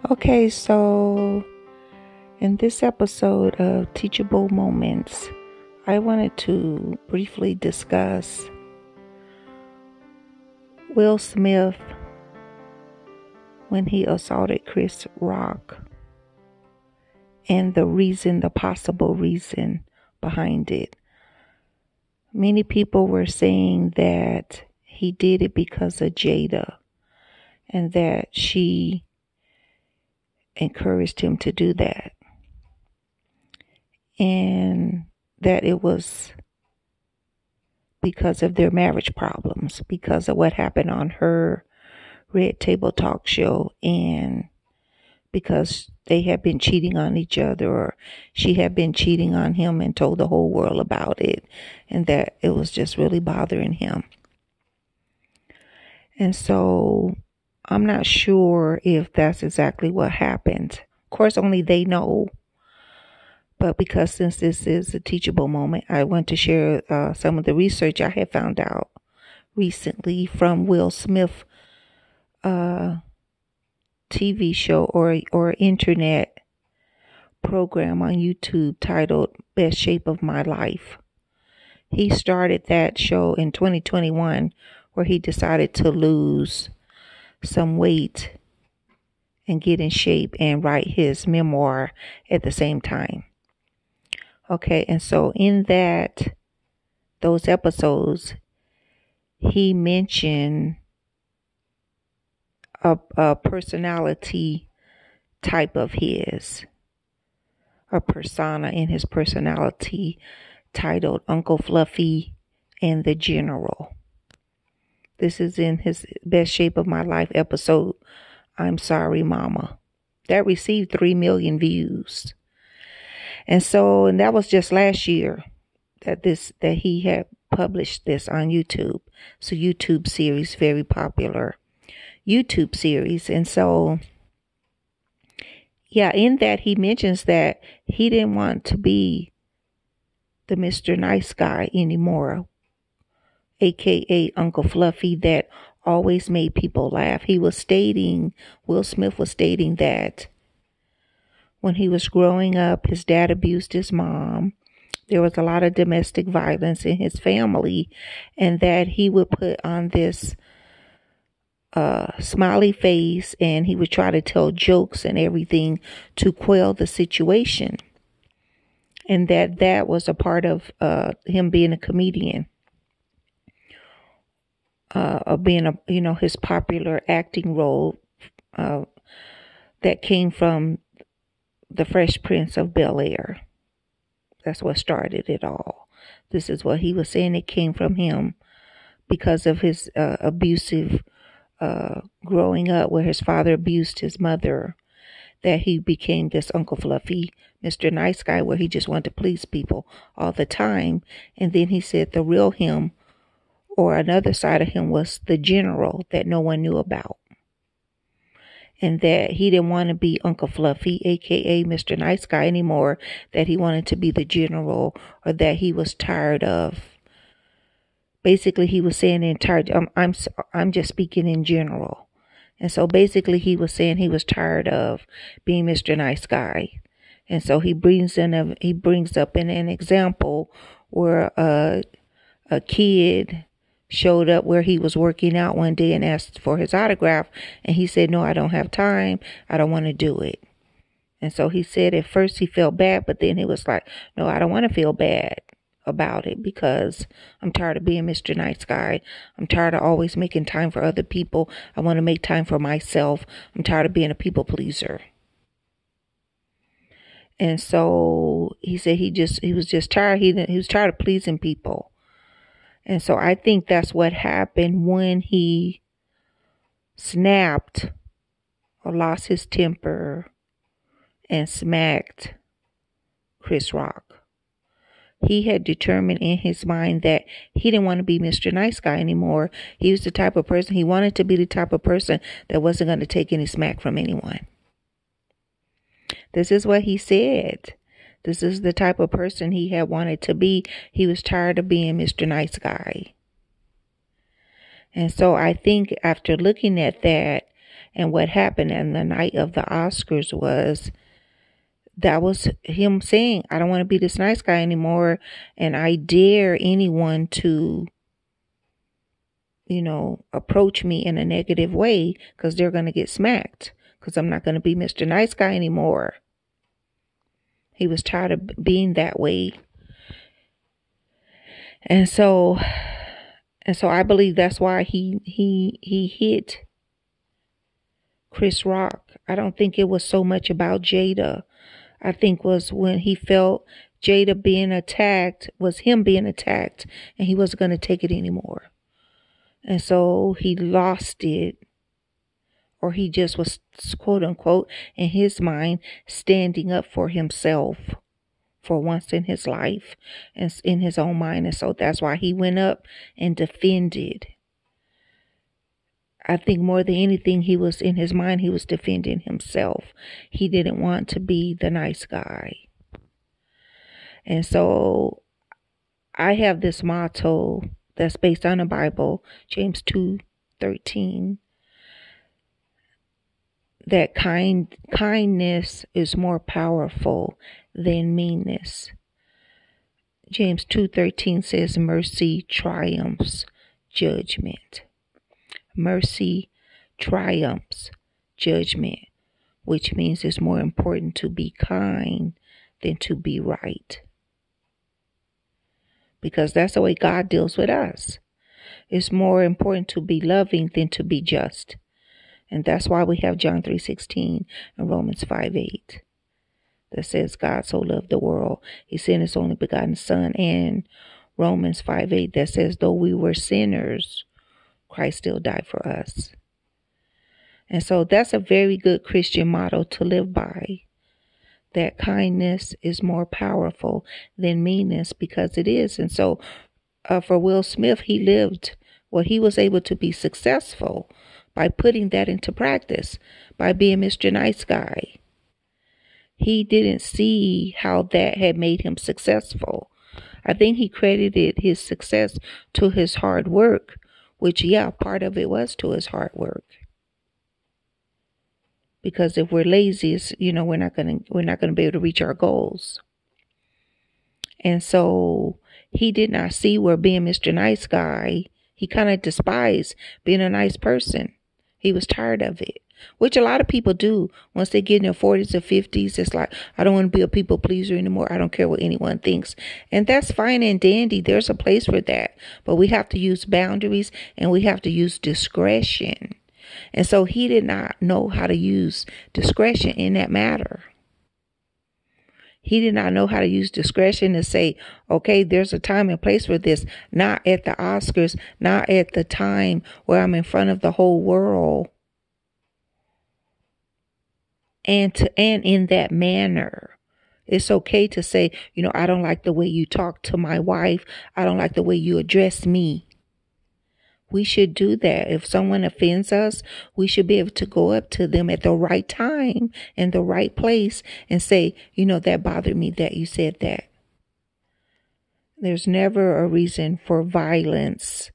Okay, so in this episode of Teachable Moments, I wanted to briefly discuss Will Smith when he assaulted Chris Rock and the possible reason behind it. Many people were saying that he did it because of Jada and that she encouraged him to do that, and that it was because of their marriage problems, because of what happened on her Red Table Talk show, and because they had been cheating on each other, or she had been cheating on him and told the whole world about it, and that it was just really bothering him. And so I'm not sure if that's exactly what happened. Of course, only they know. But because since this is a teachable moment, I want to share some of the research I had found out recently from Will Smith TV show or internet program on YouTube titled Best Shape of My Life. He started that show in 2021 where he decided to lose some weight and get in shape and write his memoir at the same time. Okay, and so in those episodes, he mentioned a personality type of his, a persona in his personality titled Uncle Fluffy and the General. This is in his Best Shape of My Life episode, I'm Sorry Mama. That received 3 million views. And that was just last year that he had published this on YouTube. It's a YouTube series, very popular YouTube series. And so, yeah, in that he mentions that he didn't want to be the Mr. Nice Guy anymore, aka Uncle Fluffy, that always made people laugh. Will Smith was stating that when he was growing up, his dad abused his mom. There was a lot of domestic violence in his family, and that he would put on this smiley face and he would try to tell jokes and everything to quell the situation. And that was a part of him being a comedian, of being his popular acting role that came from the Fresh Prince of Bel-Air. That's what started it all. This is what he was saying. It came from him because of his abusive growing up, where his father abused his mother, that he became this Uncle Fluffy, Mr. Nice Guy, where he just wanted to please people all the time. And then he said the real him, or another side of him, was the General that no one knew about. And that he didn't want to be Uncle Fluffy, aka Mr. Nice Guy, anymore, that he wanted to be the General, or that he was tired of. Basically, he was saying I'm just speaking in general. And so basically he was saying he was tired of being Mr. Nice Guy. And so he brings up in an example where a kid showed up where he was working out one day and asked for his autograph, and he said, "No, I don't have time. I don't want to do it." And so he said at first he felt bad, but then he was like, "No, I don't want to feel bad about it, because I'm tired of being Mr. Nice Guy. I'm tired of always making time for other people. I want to make time for myself. I'm tired of being a people pleaser." And so he said he was just tired. He was tired of pleasing people. And so I think that's what happened when he snapped or lost his temper and smacked Chris Rock. He had determined in his mind that he didn't want to be Mr. Nice Guy anymore. He was the type of person, he wanted to be the type of person that wasn't going to take any smack from anyone. This is what he said. This is the type of person he had wanted to be. He was tired of being Mr. Nice Guy. And so I think after looking at that And what happened on the night of the Oscars was that was him saying, I don't want to be this nice guy anymore. And I dare anyone to, approach me in a negative way, because they're going to get smacked, because I'm not going to be Mr. Nice Guy anymore. He was tired of being that way. And so I believe that's why he hit Chris Rock. I don't think it was so much about Jada. I think was when he felt Jada being attacked, was him being attacked, and he wasn't going to take it anymore. And so he lost it, or he just was, quote unquote, in his mind, standing up for himself for once in his life and in his own mind. And so that's why he went up and defended. I think more than anything, he was in his mind, he was defending himself. He didn't want to be the nice guy. And so I have this motto that's based on the Bible, James 2:13, that kindness is more powerful than meanness. James 2:13 says mercy triumphs judgment. Mercy triumphs judgment, which means it's more important to be kind than to be right. Because that's the way God deals with us. It's more important to be loving than to be just. And that's why we have John 3:16 and Romans 5:8 that says God so loved the world, he sent his only begotten Son. And Romans 5:8 that says though we were sinners, Christ still died for us. And so that's a very good Christian motto to live by. That kindness is more powerful than meanness, because it is. And so for Will Smith, he was able to be successful by putting that into practice, by being Mr. Nice Guy. He didn't see how that had made him successful. I think he credited his success to his hard work, which, yeah, part of it was to his hard work. Because if we're lazy, we're not gonna be able to reach our goals. And so he did not see where being Mr. Nice Guy, he kind of despised being a nice person. He was tired of it, which a lot of people do once they get in their 40s or 50s. It's like, I don't want to be a people pleaser anymore. I don't care what anyone thinks. And that's fine and dandy. There's a place for that. But we have to use boundaries, and we have to use discretion. And so he did not know how to use discretion in that matter. He did not know how to use discretion to say, okay, there's a time and place for this, not at the Oscars, not at the time where I'm in front of the whole world. And in that manner, it's okay to say, I don't like the way you talk to my wife. I don't like the way you address me. We should do that. If someone offends us, we should be able to go up to them at the right time and the right place and say, that bothered me that you said that. There's never a reason for violence,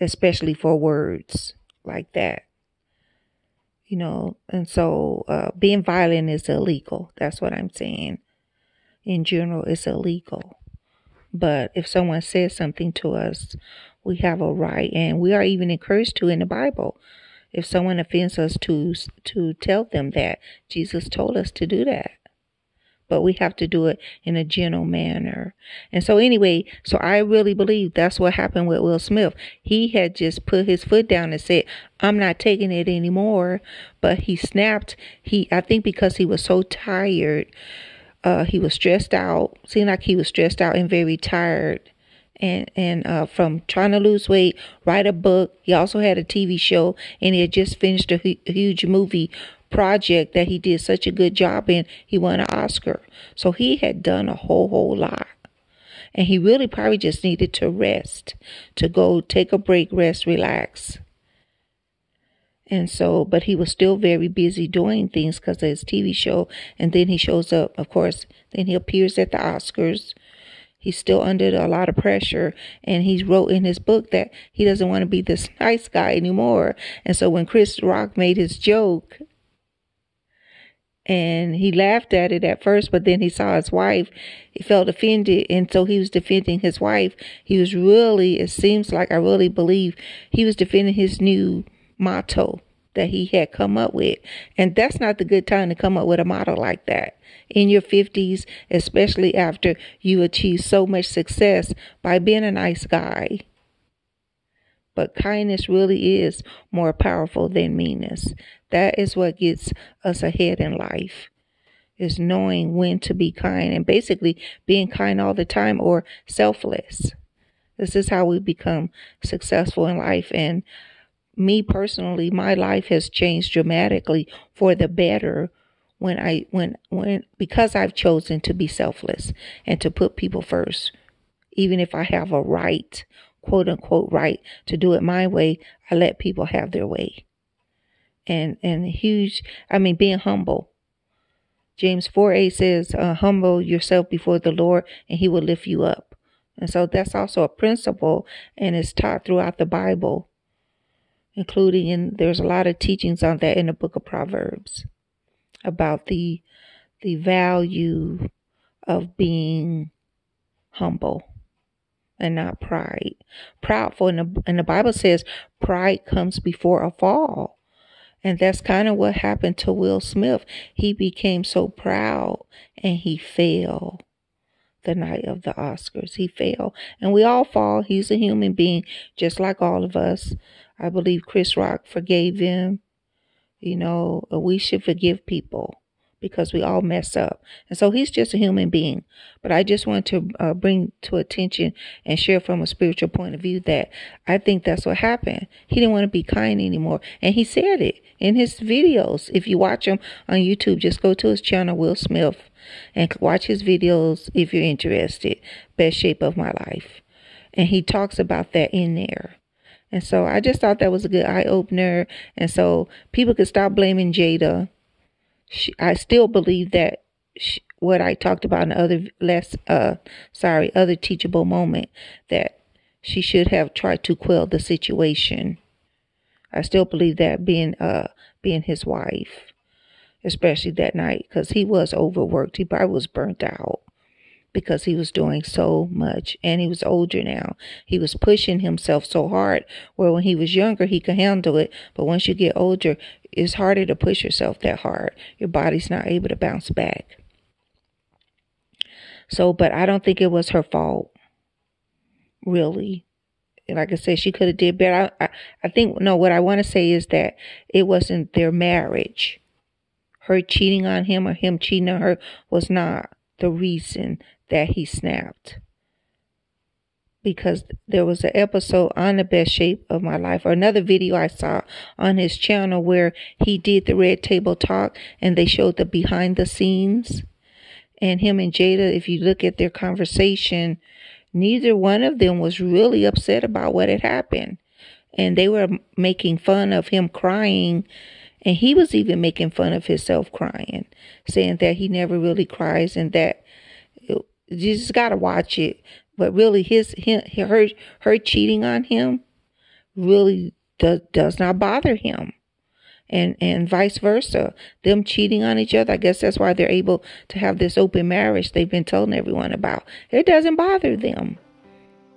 especially for words like that. And so being violent is illegal. That's what I'm saying. In general, it's illegal. But if someone says something to us, we have a right, and we are even encouraged to in the Bible. If someone offends us, to tell them that Jesus told us to do that. But we have to do it in a gentle manner. And so anyway, so I really believe that's what happened with Will Smith. He had just put his foot down and said, I'm not taking it anymore. But he snapped. I think because he was so tired, he was stressed out. Seemed like he was stressed out and very tired. And from trying to lose weight, write a book. He also had a TV show, and he had just finished a huge movie project that he did such a good job in. He won an Oscar. So he had done a whole lot. And he really probably just needed to rest, to go take a break, rest, relax. And so, but he was still very busy doing things because of his TV show. And then he shows up, of course, then he appears at the Oscars. he's still under a lot of pressure, and he wrote in his book that he doesn't want to be this nice guy anymore. And so when Chris Rock made his joke, and he laughed at it at first, but then he saw his wife, he felt offended, and so he was defending his wife. He was really, it seems like, I really believe he was defending his new motto that he had come up with. And that's not the good time to come up with a motto like that in your 50s, especially after you achieve so much success by being a nice guy. But kindness really is more powerful than meanness. That is what gets us ahead in life, is knowing when to be kind, and basically being kind all the time, or selfless. This is how we become successful in life. And me personally, my life has changed dramatically for the better because I've chosen to be selfless and to put people first. Even if I have a right, quote unquote right, to do it my way, I let people have their way. And being humble. James 4:8 says, humble yourself before the Lord and he will lift you up. And so that's also a principle, and it's taught throughout the Bible, there's a lot of teachings on that in the book of Proverbs about the value of being humble and not pride. Proudful, and the Bible says pride comes before a fall. And that's kind of what happened to Will Smith. He became so proud and he fell the night of the Oscars. He fell. And we all fall. He's a human being just like all of us. I believe Chris Rock forgave him. We should forgive people because we all mess up. And so he's just a human being. But I just want to bring to attention and share from a spiritual point of view that I think that's what happened. He didn't want to be kind anymore. And he said it in his videos. If you watch him on YouTube, just go to his channel, Will Smith, and watch his videos if you're interested. Best Shape of My Life. And he talks about that in there. And so I just thought that was a good eye-opener. And so people could stop blaming Jada. I still believe that what I talked about in the other teachable moment, that she should have tried to quell the situation. I still believe that being his wife, especially that night, because he was overworked. He probably was burnt out because he was doing so much, and he was older now. He was pushing himself so hard, where when he was younger, he could handle it. But once you get older, it's harder to push yourself that hard. Your body's not able to bounce back. So, but I don't think it was her fault, really. Like I said, she could have did better. I think, no, what I want to say is that it wasn't their marriage. Her cheating on him or him cheating on her was not the reason that he snapped. Because there was an episode on The Best Shape of My Life, or another video I saw on his channel, where he did the Red Table Talk and they showed the behind the scenes. And him and Jada, if you look at their conversation, neither one of them was really upset about what had happened. And they were making fun of him crying. And he was even making fun of himself crying, saying that he never really cries, and that you just got to watch it. But really, her cheating on him really does not bother him. And vice versa. Them cheating on each other, I guess that's why they're able to have this open marriage they've been telling everyone about. It doesn't bother them.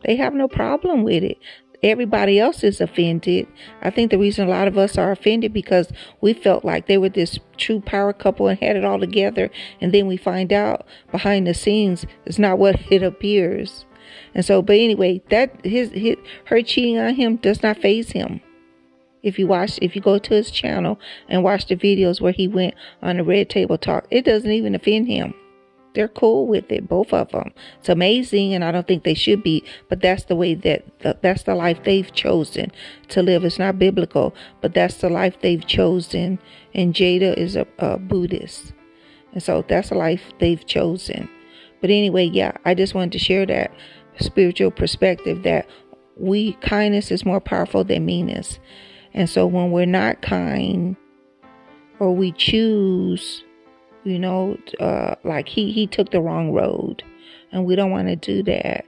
They have no problem with it. Everybody else is offended. I think the reason a lot of us are offended because we felt like they were this true power couple and had it all together. And then we find out behind the scenes it's not what it appears. And so, but anyway, that her cheating on him does not faze him. If you go to his channel and watch the videos where he went on the Red Table Talk, it doesn't even offend him. They're cool with it, both of them. It's amazing, and I don't think they should be, but that's the way that's the life they've chosen to live. It's not biblical, but that's the life they've chosen. And Jada is a Buddhist, and so that's the life they've chosen. But anyway, yeah, I just wanted to share that spiritual perspective that kindness is more powerful than meanness. And so when we're not kind, or we choose, like he took the wrong road. And we don't want to do that.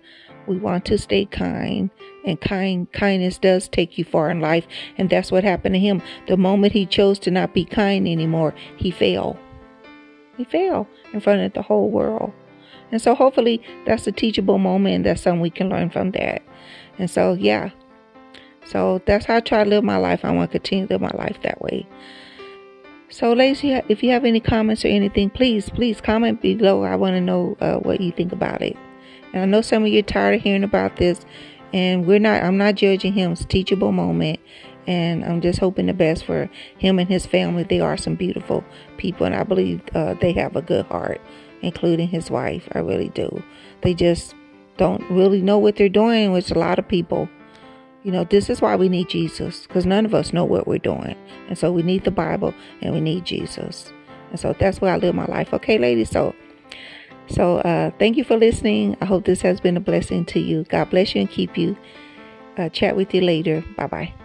We want to stay kind. And kindness does take you far in life. And that's what happened to him. The moment he chose to not be kind anymore, he fell. He fell in front of the whole world. And so hopefully that's a teachable moment. And that's something we can learn from that. And so, yeah. So that's how I try to live my life. I want to continue to live my life that way. So, ladies, if you have any comments or anything, please comment below. I want to know what you think about it. And I know some of you are tired of hearing about this. And I'm not judging him. It's a teachable moment. And I'm just hoping the best for him and his family. They are some beautiful people. And I believe they have a good heart, including his wife. I really do. They just don't really know what they're doing, which a lot of people. This is why we need Jesus, because none of us know what we're doing. And so we need the Bible and we need Jesus. And so that's where I live my life. Okay, ladies. So thank you for listening. I hope this has been a blessing to you. God bless you and keep you. Chat with you later. Bye-bye.